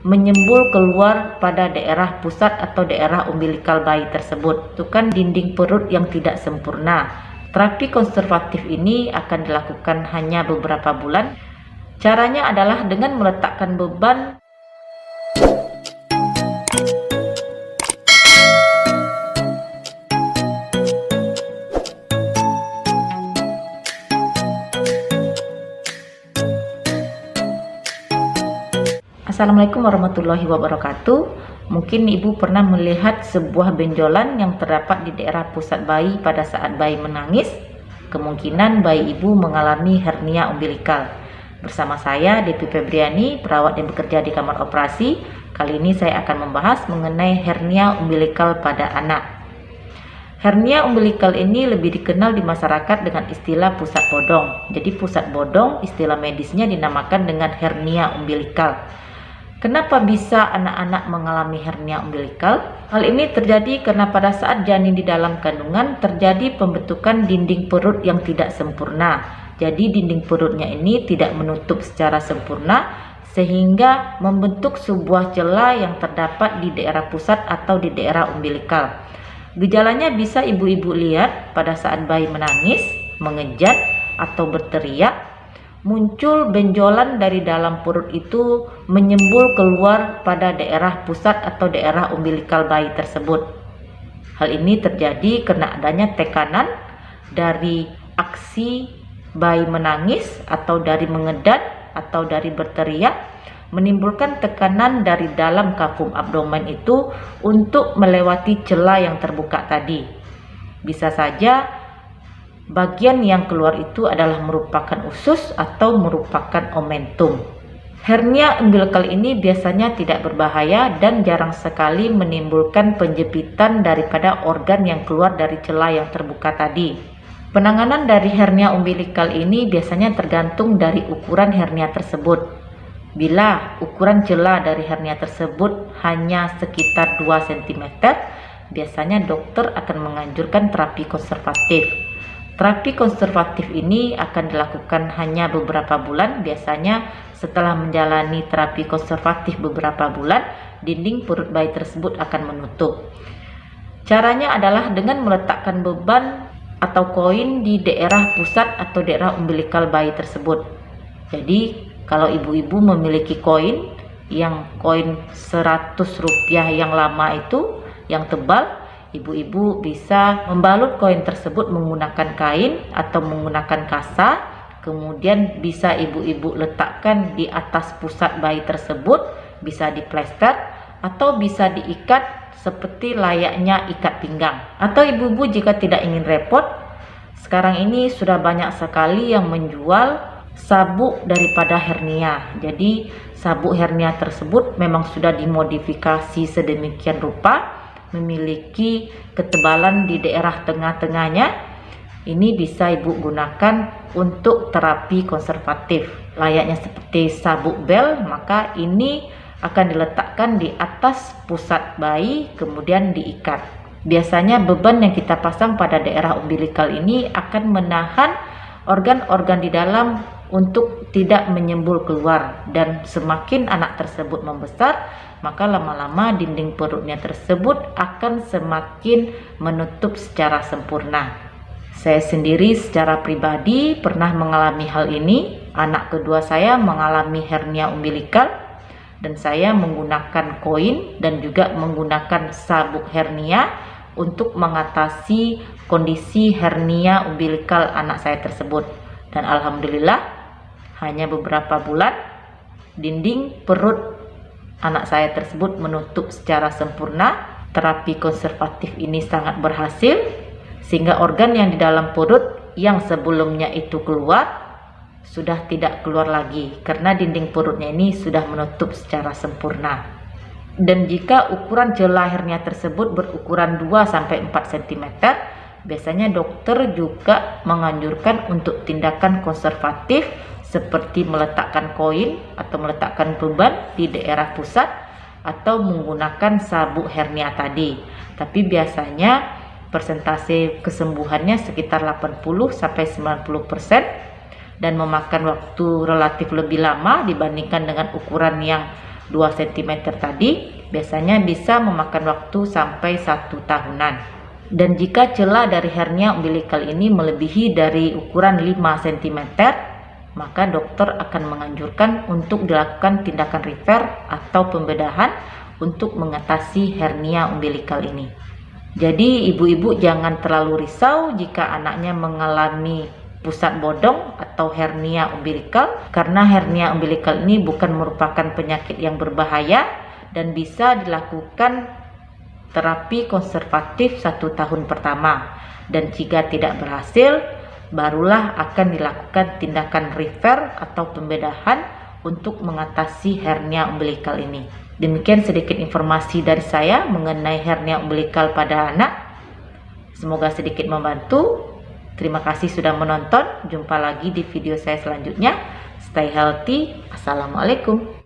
menyembul keluar pada daerah pusat atau daerah umbilikal bayi tersebut. Itu kan dinding perut yang tidak sempurna. Terapi konservatif ini akan dilakukan hanya beberapa bulan. Caranya adalah dengan meletakkan beban Assalamualaikum warahmatullahi wabarakatuh. Mungkin ibu pernah melihat sebuah benjolan yang terdapat di daerah pusat bayi pada saat bayi menangis. Kemungkinan bayi ibu mengalami hernia umbilikal. Bersama saya Devi Febriani, perawat yang bekerja di kamar operasi. Kali ini saya akan membahas mengenai hernia umbilikal pada anak. Hernia umbilikal ini lebih dikenal di masyarakat dengan istilah pusat bodong. Jadi pusat bodong istilah medisnya dinamakan dengan hernia umbilikal. Kenapa bisa anak-anak mengalami hernia umbilikal? Hal ini terjadi karena pada saat janin di dalam kandungan terjadi pembentukan dinding perut yang tidak sempurna. Jadi dinding perutnya ini tidak menutup secara sempurna sehingga membentuk sebuah celah yang terdapat di daerah pusat atau di daerah umbilikal. Gejalanya bisa ibu-ibu lihat pada saat bayi menangis, mengejat atau berteriak. Muncul benjolan dari dalam perut itu menyembul keluar pada daerah pusat atau daerah umbilikal bayi tersebut. Hal ini terjadi karena adanya tekanan dari aksi bayi menangis atau dari mengedat atau dari berteriak, menimbulkan tekanan dari dalam kafum abdomen itu untuk melewati celah yang terbuka tadi. Bisa saja bagian yang keluar itu adalah merupakan usus atau merupakan omentum. Hernia umbilikal ini biasanya tidak berbahaya dan jarang sekali menimbulkan penjepitan daripada organ yang keluar dari celah yang terbuka tadi. Penanganan dari hernia umbilikal ini biasanya tergantung dari ukuran hernia tersebut. Bila ukuran celah dari hernia tersebut hanya sekitar 2 cm, biasanya dokter akan menganjurkan terapi konservatif. Terapi konservatif ini akan dilakukan hanya beberapa bulan. Biasanya setelah menjalani terapi konservatif beberapa bulan, dinding perut bayi tersebut akan menutup. Caranya adalah dengan meletakkan beban atau koin di daerah pusat atau daerah umbilikal bayi tersebut. Jadi kalau ibu-ibu memiliki koin 100 rupiah yang lama itu, yang tebal, ibu-ibu bisa membalut koin tersebut menggunakan kain atau menggunakan kasa, kemudian bisa ibu-ibu letakkan di atas pusat bayi tersebut, bisa diplester atau bisa diikat seperti layaknya ikat pinggang. Atau ibu-ibu jika tidak ingin repot, sekarang ini sudah banyak sekali yang menjual sabuk daripada hernia. Jadi sabuk hernia tersebut memang sudah dimodifikasi sedemikian rupa, memiliki ketebalan di daerah tengah-tengahnya. Ini bisa ibu gunakan untuk terapi konservatif layaknya seperti sabuk bel. Maka ini akan diletakkan di atas pusat bayi kemudian diikat. Biasanya beban yang kita pasang pada daerah umbilikal ini akan menahan organ-organ di dalam untuk tidak menyembul keluar, dan semakin anak tersebut membesar, maka lama-lama dinding perutnya tersebut akan semakin menutup secara sempurna. Saya sendiri secara pribadi pernah mengalami hal ini. Anak kedua saya mengalami hernia umbilikal dan saya menggunakan koin dan juga menggunakan sabuk hernia untuk mengatasi kondisi hernia umbilikal anak saya tersebut. Dan alhamdulillah hanya beberapa bulan dinding perut anak saya tersebut menutup secara sempurna. Terapi konservatif ini sangat berhasil sehingga organ yang di dalam perut yang sebelumnya itu keluar sudah tidak keluar lagi karena dinding perutnya ini sudah menutup secara sempurna. Dan jika ukuran celah hernia tersebut berukuran 2-4 cm, biasanya dokter juga menganjurkan untuk tindakan konservatif seperti meletakkan koin atau meletakkan beban di daerah pusat atau menggunakan sabuk hernia tadi. Tapi biasanya persentase kesembuhannya sekitar 80-90% dan memakan waktu relatif lebih lama dibandingkan dengan ukuran yang 2 cm tadi biasanya bisa memakan waktu sampai 1 tahunan. Dan jika celah dari hernia umbilikal ini melebihi dari ukuran 5 cm, maka dokter akan menganjurkan untuk dilakukan tindakan repair atau pembedahan untuk mengatasi hernia umbilikal ini. Jadi ibu-ibu jangan terlalu risau jika anaknya mengalami pusat bodong atau hernia umbilikal, karena hernia umbilikal ini bukan merupakan penyakit yang berbahaya dan bisa dilakukan terapi konservatif 1 tahun pertama, dan jika tidak berhasil barulah akan dilakukan tindakan repair atau pembedahan untuk mengatasi hernia umbilikal ini. Demikian sedikit informasi dari saya mengenai hernia umbilikal pada anak. Semoga sedikit membantu. Terima kasih sudah menonton. Jumpa lagi di video saya selanjutnya. Stay healthy. Assalamualaikum.